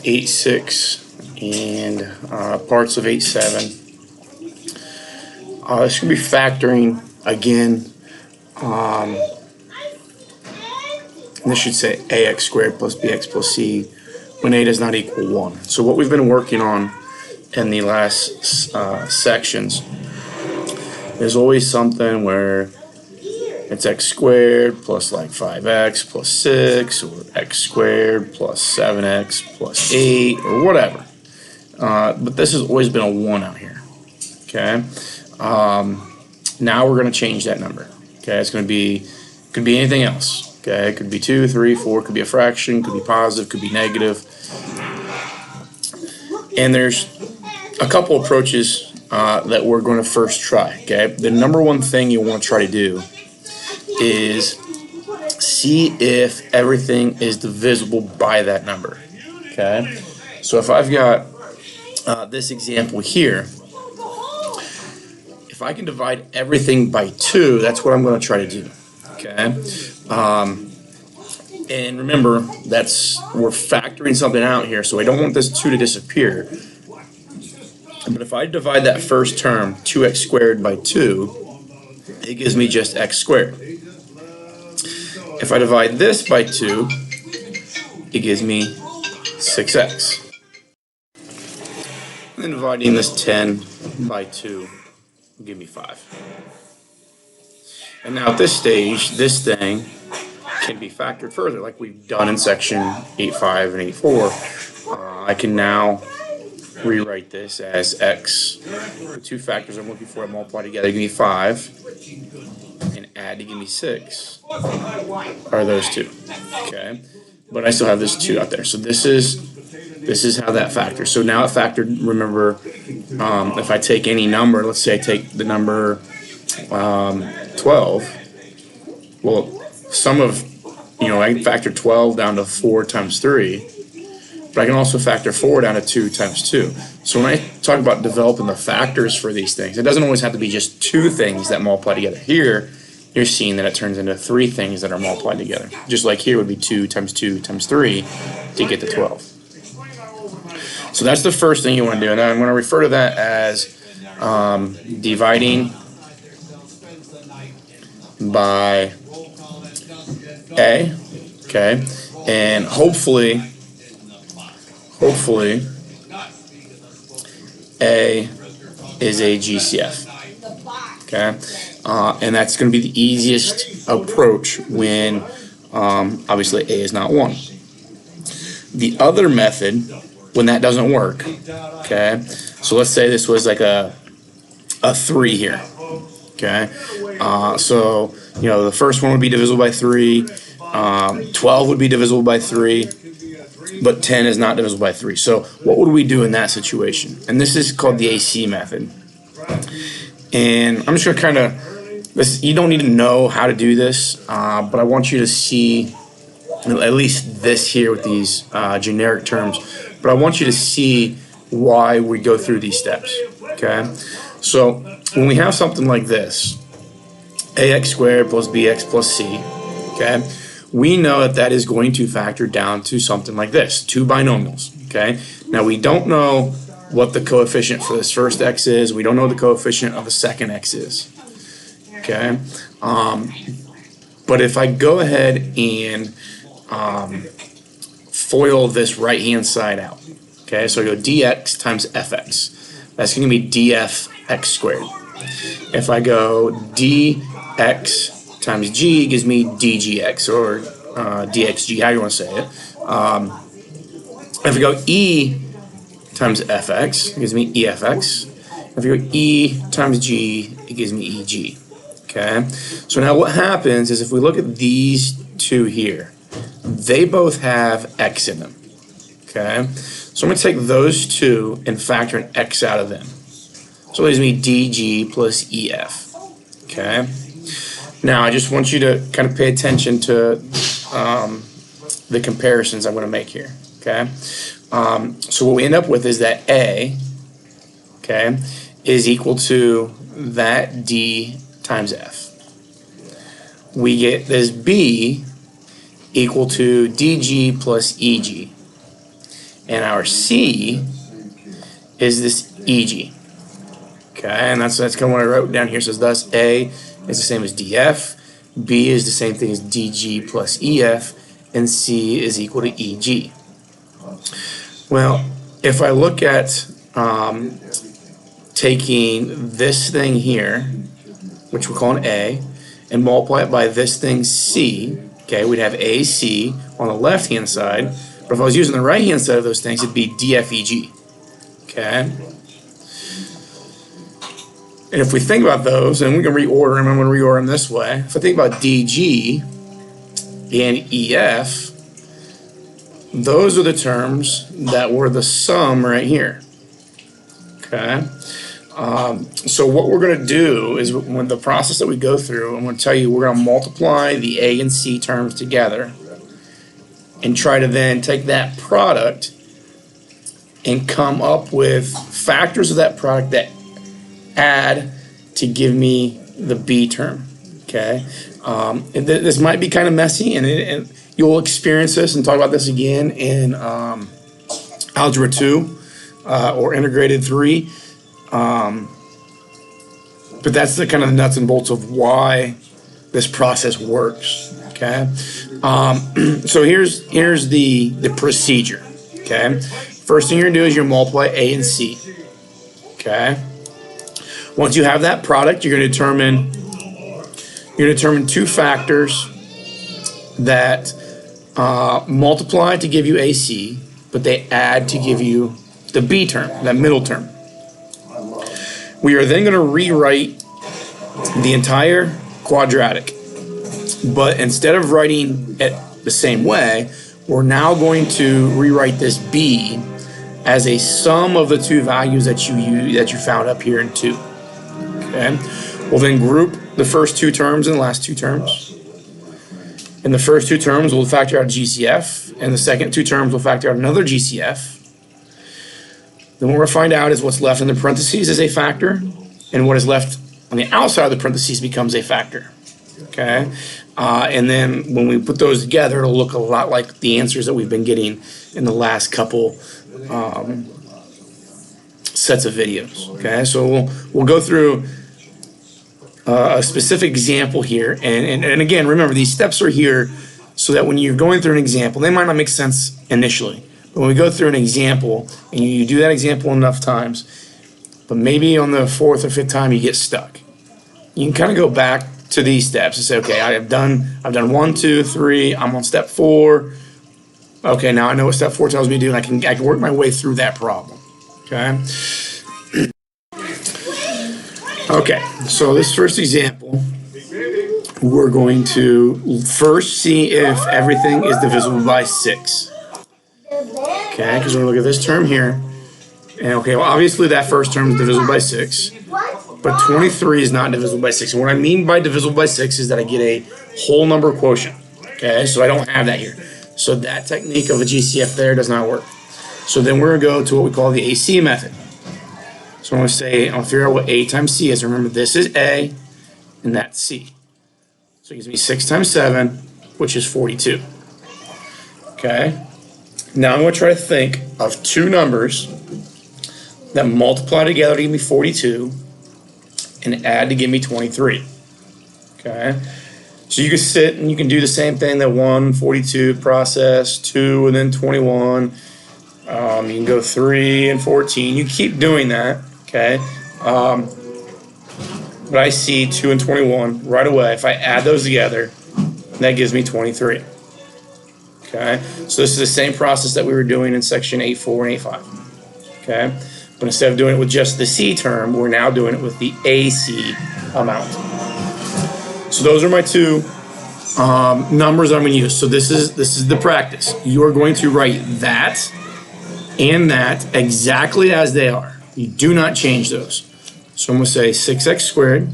8.6 and parts of 8.7. This should be factoring again. And this should say ax squared plus bx plus c when a does not equal 1. So what we've been working on in the last sections is always something where it's x squared plus like 5x plus 6, or x squared plus 7x plus 8, or whatever. But this has always been a 1 out here. Okay. Now we're going to change that number. Okay, it's going to be, could be anything else. Okay, it could be 2, 3, 4, could be a fraction, could be positive, could be negative. And there's a couple approaches that we're going to first try. Okay, the number one thing you want to try to do is see if everything is divisible by that number. Okay, so if I've got this example here, if I can divide everything by 2, that's what I'm going to try to do. Okay, and remember, we're factoring something out here, so I don't want this 2 to disappear. But if I divide that first term, 2x squared by 2, it gives me just x squared. If I divide this by 2, it gives me 6x. And then dividing this 10 by 2 will give me 5. And now at this stage, this thing can be factored further, like we've done in section 8.5 and 8.4. I can now rewrite this as x. The two factors I'm looking for I multiply together give me 5, and add to give me 6 are those two. Okay, but I still have this 2 out there. So this is how that factors. So now it factored. Remember, if I take any number, let's say I take the number 12. Well, sum of, I can factor 12 down to 4 times 3, but I can also factor 4 down to 2 times 2. So when I talk about developing the factors for these things, it doesn't always have to be just 2 things that multiply together. Here, you're seeing that it turns into 3 things that are multiplied together. Just like here would be 2 times 2 times 3 to get to 12. So that's the first thing you want to do. And I'm going to refer to that as dividing by a, okay, and hopefully a is a GCF, okay, and that's going to be the easiest approach when obviously a is not 1. The other method, when that doesn't work, okay, so let's say this was like a 3 here, okay, so the first one would be divisible by 3, 12 would be divisible by 3, but 10 is not divisible by 3. So what would we do in that situation? And this is called the AC method. And I'm just going to kind of, you don't need to know how to do this, but I want you to see at least this here with these generic terms, but I want you to see why we go through these steps, okay? So when we have something like this, ax squared plus bx plus c, okay, we know that that is going to factor down to something like this, 2 binomials, okay? Now we don't know what the coefficient for this first x is, we don't know the coefficient of the second x is, okay? But if I go ahead and FOIL this right hand side out, okay, so I go dx times fx, that's going to be df x squared. If I go dx times g, it gives me dgx, or dxg, how you want to say it. If I go e times fx, it gives me efx. If I go e times g, it gives me eg. Okay, so now what happens is if we look at these two here, they both have x in them. Okay, so I'm going to take those two and factor an x out of them. So it gives me dg plus ef. Okay. Now I just want you to kind of pay attention to the comparisons I'm going to make here. Okay. So what we end up with is that a, okay, is equal to that d times f. We get this b equal to dg plus eg. And our C is this EG. Okay, and that's kind of what I wrote down here. It says thus A is the same as DF, B is the same thing as DG plus EF, and C is equal to EG. Well, if I look at taking this thing here, which we're calling A, and multiply it by this thing C, okay, we'd have AC on the left-hand side, but if I was using the right-hand side of those things, it'd be DFEG, okay? And if we think about those, and we can reorder them, I'm going to reorder them this way. If I think about DG and EF, those are the terms that were the sum right here, okay? So what we're going to do is, when the process that we go through, I'm going to tell you we're going to multiply the A and C terms together and try to then take that product and come up with factors of that product that add to give me the B term, okay? And this might be kind of messy, and you'll experience this and talk about this again in Algebra 2 or Integrated 3. But that's the kind of the nuts and bolts of why this process works, okay? So here's the procedure, okay? First thing you're gonna do is you're gonna multiply A and C, okay? Once you have that product, you're gonna determine two factors that multiply to give you AC, but they add to give you the B term, that middle term. We are then going to rewrite the entire quadratic, but instead of writing it the same way, we're now going to rewrite this B as a sum of the two values that you found up here in 2. Okay, we'll then group the first two terms and the last two terms. In the first two terms, we'll factor out GCF, and the second two terms will factor out another GCF. Then what we're going to find out is what's left in the parentheses is a factor, and what is left on the outside of the parentheses becomes a factor. Okay? And then when we put those together, it'll look a lot like the answers that we've been getting in the last couple sets of videos. Okay? So we'll go through a specific example here. And again, remember, these steps are here so that when you're going through an example, they might not make sense initially. But when we go through an example, and you do that example enough times, but maybe on the 4th or 5th time you get stuck, you can kind of go back to these steps and say, okay, I've done 1, 2, 3, I'm on step 4. Okay, now I know what step 4 tells me to do, and I can work my way through that problem. Okay? Okay, so this first example, we're going to first see if everything is divisible by 6. Okay, because we're going to look at this term here. And okay, well, obviously that first term is divisible by 6. But 23 is not divisible by 6. And what I mean by divisible by 6 is that I get a whole number quotient. Okay, so I don't have that here. So that technique of a GCF there does not work. So then we're going to go to what we call the AC method. So I'm going to say, I'll figure out what A times C is. Remember, this is A, and that's C. So it gives me 6 times 7, which is 42. Okay? Now I'm going to try to think of two numbers that multiply together to give me 42 and add to give me 23. Okay? So you can sit and you can do the same thing, that 1, 42 process, 2, and then 21. You can go 3 and 14. You keep doing that. Okay? But I see 2 and 21 right away. If I add those together, that gives me 23. Okay, so this is the same process that we were doing in section 8.4 and 8.5. Okay, but instead of doing it with just the C term, we're now doing it with the AC amount. So those are my two numbers I'm going to use. So this is the practice. You are going to write that and that exactly as they are. You do not change those. So I'm going to say 6x squared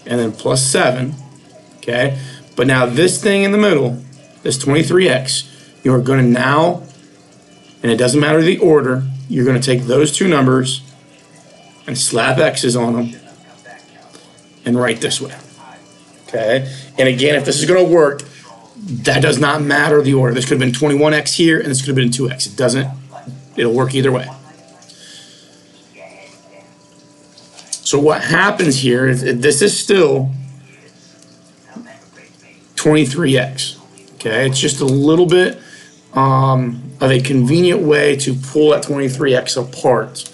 and then plus 7. Okay, but now this thing in the middle, this 23x, you are going to now, and it doesn't matter the order, you're going to take those two numbers and slap x's on them and write this way. Okay? And again, if this is going to work, That does not matter the order. This could have been 21x here, and this could have been 2x. It doesn't, it'll work either way. So what happens here is this is still 23x. Okay, it's just a little bit of a convenient way to pull that 23x apart.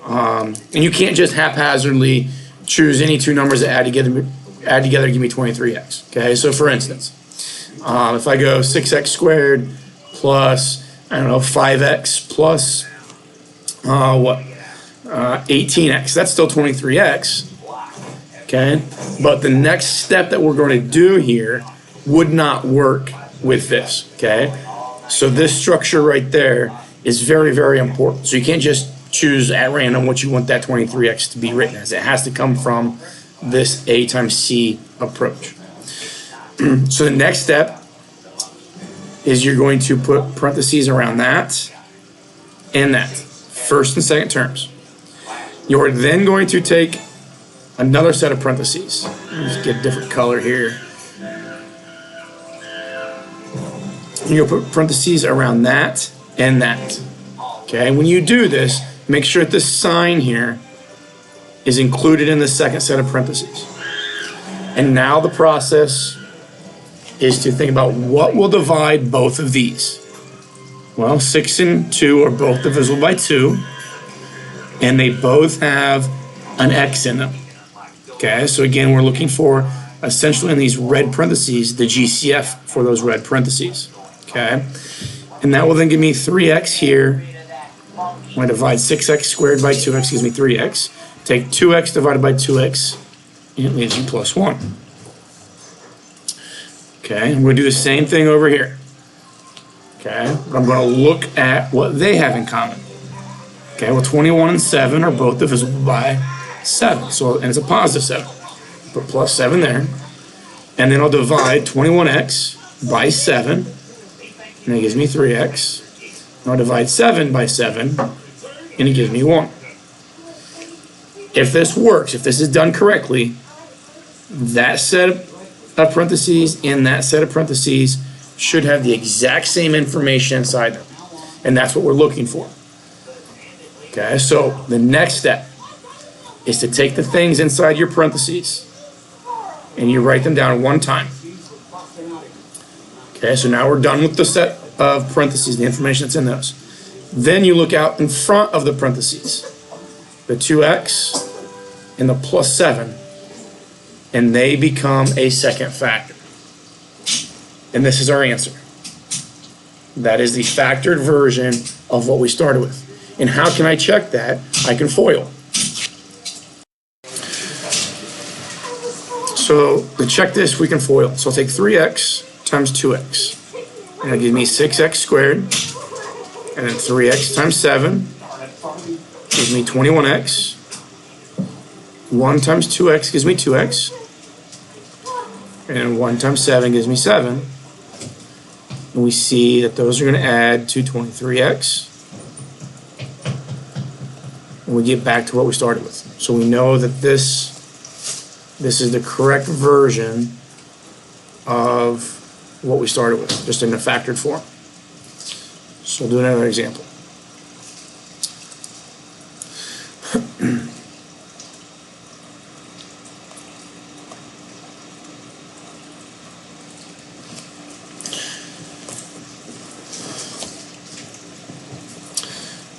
And you can't just haphazardly choose any two numbers that add together to give me 23x. Okay, so for instance, if I go 6x squared plus, I don't know, 5x plus 18x, that's still 23x. Okay, but the next step that we're going to do here would not work with this. Okay, so this structure right there is very, very important. So you can't just choose at random what you want that 23x to be written as. It has to come from this A times C approach. So the next step is you're going to put parentheses around that and that, first and second terms. You're then going to take another set of parentheses. Let's get a different color here. You'll put parentheses around that and that. Okay, when you do this, make sure that this sign here is included in the second set of parentheses. And now the process is to think about what will divide both of these. Well, 6 and 2 are both divisible by 2, and they both have an x in them. Okay, so again, we're looking for, essentially in these red parentheses, the GCF for those red parentheses. Okay, and that will then give me 3x here. I'm going to divide 6x squared by 2x gives me 3x. Take 2x divided by 2x, and it leaves you plus 1. Okay, I'm going to do the same thing over here. Okay, but I'm going to look at what they have in common. Okay, well, 21 and 7 are both divisible by 7, so, and it's a positive 7. Put plus 7 there, and then I'll divide 21x by 7, and it gives me 3x. And I'll divide 7 by 7, and it gives me 1. If this works, if this is done correctly, that set of parentheses and that set of parentheses should have the exact same information inside them. And that's what we're looking for. Okay, so the next step is to take the things inside your parentheses and you write them down one time. Okay, so now we're done with the set of parentheses, the information that's in those. Then you look out in front of the parentheses, the 2x and the plus 7, and they become a second factor. And this is our answer. That is the factored version of what we started with. And how can I check that? I can FOIL. So to check this, we can FOIL. So I'll take 3x times 2x. And that'll give me 6x squared. And then 3x times 7 gives me 21x. 1 times 2x gives me 2x. And 1 times 7 gives me 7. And we see that those are going to add to 23x. And we get back to what we started with. So we know that this is the correct version of what we started with, just in a factored form. So we'll do another example.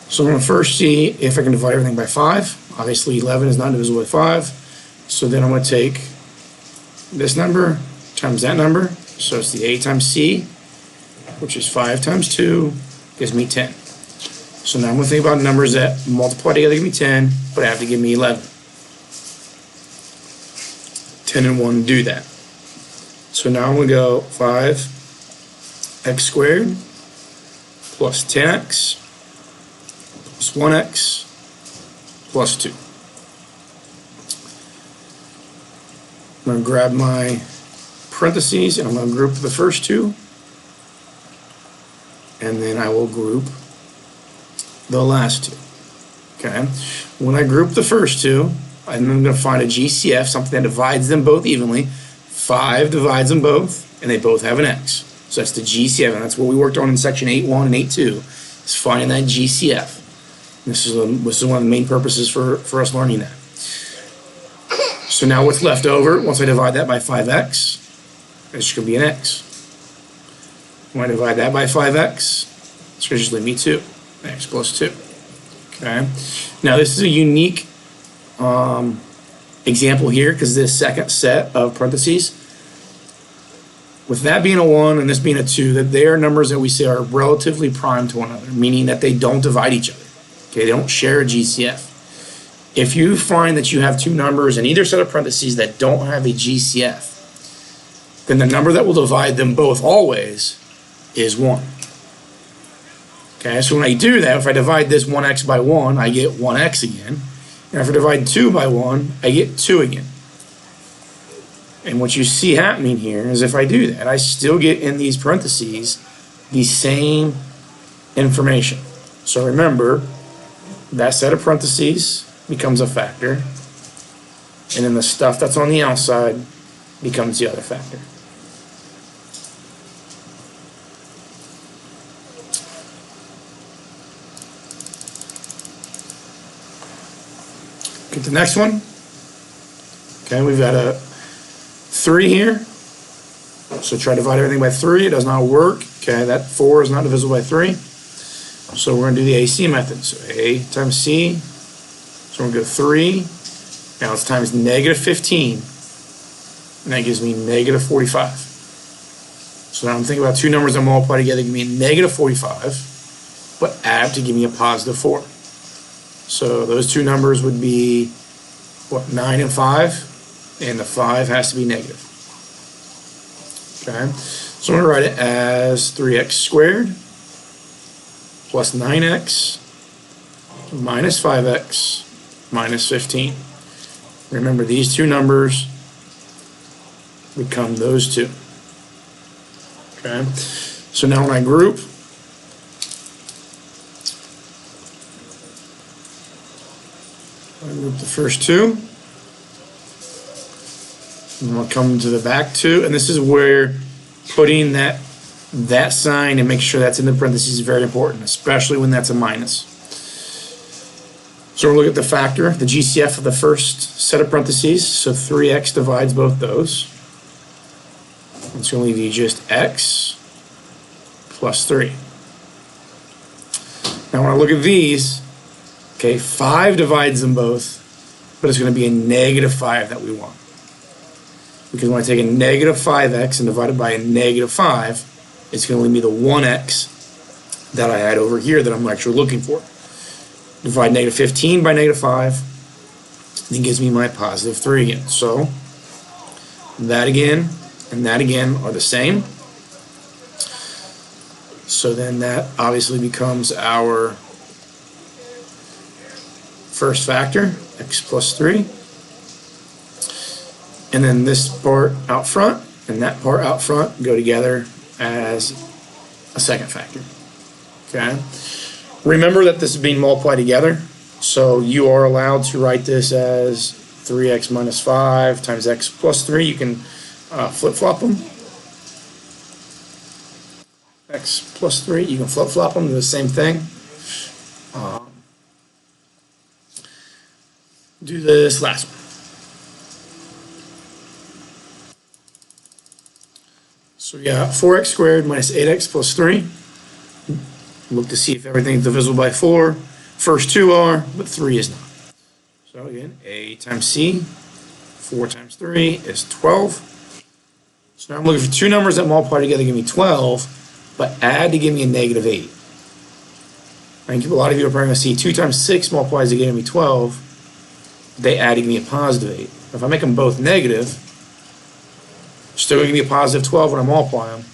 So I'm going to first see if I can divide everything by 5. Obviously 11 is not divisible by 5. So then I'm going to take this number times that number. So it's the A times C, which is 5 times 2, gives me 10. So now I'm going to think about numbers that multiply together give me 10, but have to give me 11. 10 and 1 do that. So now I'm going to go 5x squared plus 10x plus 1x plus 2. I'm going to grab my parentheses and I'm going to group the first two, and then I will group the last two. Okay, when I group the first two, I'm going to find a GCF, something that divides them both evenly. 5 divides them both, and they both have an x. So that's the GCF, and that's what we worked on in section 8.1 and 8.2, is finding that GCF. This is one of the main purposes for us learning that. So now what's left over, once I divide that by 5x, it's going to be an x. When I divide that by 5x, it's going to just leave me 2, x plus 2. Okay. Now this is a unique example here because this second set of parentheses, with that being a 1 and this being a 2, that they are numbers that we say are relatively prime to one another, meaning that they don't divide each other. Okay, they don't share a GCF. If you find that you have two numbers in either set of parentheses that don't have a GCF, then the number that will divide them both always is 1. Okay, so when I do that, if I divide this 1x by 1, I get 1x again. And if I divide 2 by 1, I get 2 again. And what you see happening here is if I do that, I still get in these parentheses the same information. So remember, that set of parentheses becomes a factor, and then the stuff that's on the outside becomes the other factor. Get the next one. Okay, we've got a 3 here. So try to divide everything by 3. It does not work. Okay, that 4 is not divisible by 3. So we're going to do the AC method. So A times C. So we're going to go 3. Now it's times negative 15. And that gives me negative 45. So now I'm thinking about two numbers that multiply together give me a negative 45, but add to give me a positive 4. So those two numbers would be, what, 9 and 5? And the 5 has to be negative. Okay, so I'm going to write it as 3x squared plus 9x minus 5x minus 15. Remember, these two numbers become those two. Okay, so now when I group, the first two, and we'll come to the back two, and this is where putting that sign and make sure that's in the parentheses is very important, especially when that's a minus. So we'll look at the factor, the GCF of the first set of parentheses. So 3x divides both those. It's going to leave you just x plus 3. Now when I look at these, okay, 5 divides them both, but it's going to be a negative 5 that we want. Because when I take a negative 5x and divide it by a negative 5, it's going to leave me the 1x that I had over here that I'm actually looking for. Divide negative 15 by negative 5, then gives me my positive 3 again. So that again and that again are the same. So then that obviously becomes our first factor, x plus 3. And then this part out front and that part out front go together as a second factor. Okay. Remember that this is being multiplied together, so you are allowed to write this as 3x minus 5 times x plus 3. You can flip-flop them. X plus 3, you can flip-flop them, do the same thing. Do this last one. So we got 4x squared minus 8x plus 3. Look to see if everything's divisible by 4. First two are, but 3 is not. So again, A times C, 4 times 3 is 12. So now I'm looking for two numbers that multiply together to give me 12, but add to give me a negative 8. I think a lot of you are probably going to see 2 times 6 multiplies to give me 12. They add to give me a positive 8. If I make them both negative, still going to give me a positive 12 when I multiply them,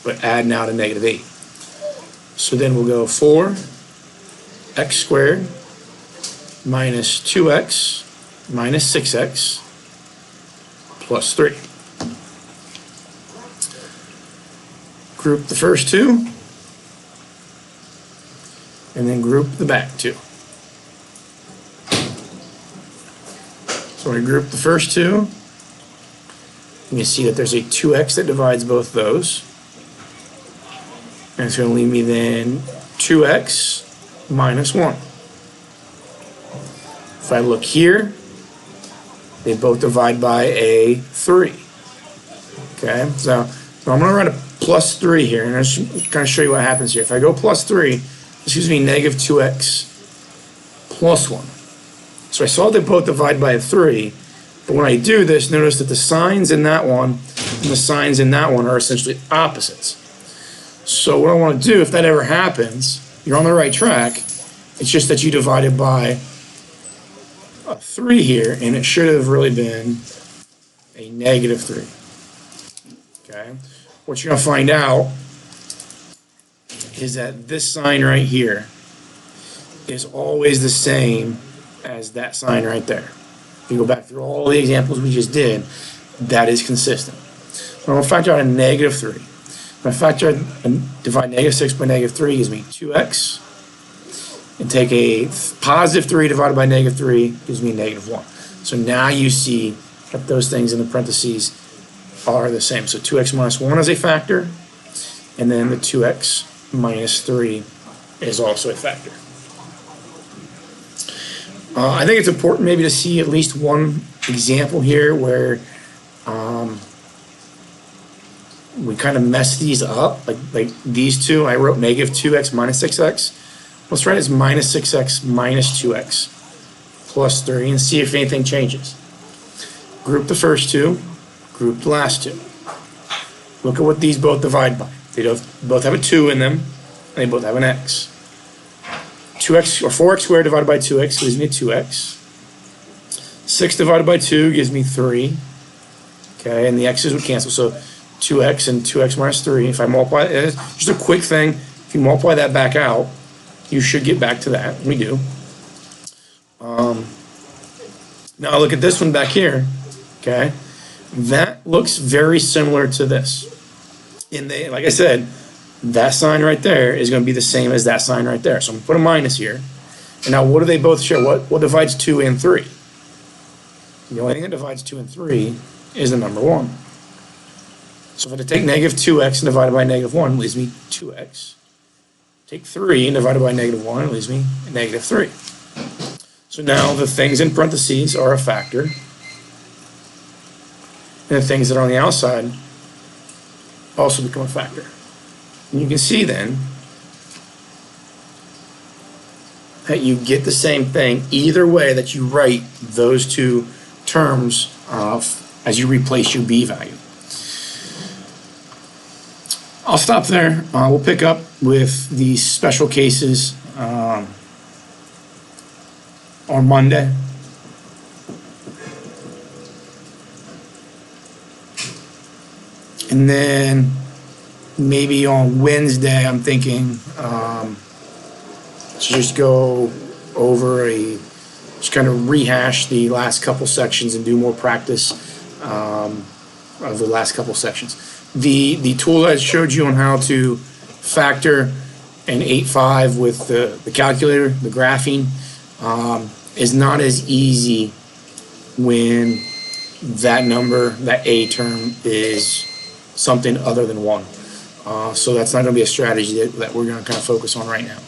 but add now to negative 8. So then we'll go 4x squared minus 2x minus 6x plus 3. Group the first two, and then group the back two. So we group the first two, and you see that there's a 2x that divides both those. And it's going to leave me then 2x minus 1. If I look here, they both divide by a 3. Okay, so I'm going to write a plus 3 here, and I'll just kind of show you what happens here. If I go plus 3, this gives me negative 2x plus 1. So I saw they both divide by a 3, but when I do this, notice that the signs in that one and the signs in that one are essentially opposites. So what I want to do, if that ever happens, you're on the right track. It's just that you divided by a 3 here, and it should have really been a negative 3. Okay? What you're going to find out is that this sign right here is always the same as that sign right there. If you go back through all the examples we just did, that is consistent. So I'm going to factor out a negative 3. If I factor and divide negative 6 by negative 3, gives me 2x. And take a positive 3 divided by negative 3 gives me negative 1. So now you see that those things in the parentheses are the same. So 2x minus 1 is a factor, and then the 2x minus 3 is also a factor. I think it's important maybe to see at least one example here where we kind of mess these up, like these two. I wrote negative 2x minus 6x. Let's write it as minus 6x minus 2x plus 3 and see if anything changes. Group the first two, group the last two. Look at what these both divide by. They both have a 2 in them, and they both have an x. 2x or 4x squared divided by 2x gives me 2x. 6 divided by 2 gives me 3. Okay, and the x's would cancel, so 2x and 2x minus 3. If I multiply it, just a quick thing, if you multiply that back out, you should get back to that. We do. Now look at this one back here. Okay, that looks very similar to this. Like I said, that sign right there is going to be the same as that sign right there. So I'm going to put a minus here. And now what do they both share? What divides 2 and 3? The only thing that divides 2 and 3 is the number 1. So if I take negative 2x and divide it by negative 1, it leaves me 2x. Take 3 and divide it by negative 1, it leaves me negative 3. So now the things in parentheses are a factor. And the things that are on the outside also become a factor. And you can see then that you get the same thing either way that you write those two terms as you replace your b value. I'll stop there. We'll pick up with these special cases on Monday. And then maybe on Wednesday, I'm thinking to just go over just kind of rehash the last couple sections and do more practice of the last couple sections. The tool I showed you on how to factor an 8.5 with the calculator, the graphing, is not as easy when that number, that A term, is something other than 1. So that's not going to be a strategy that we're going to kind of focus on right now.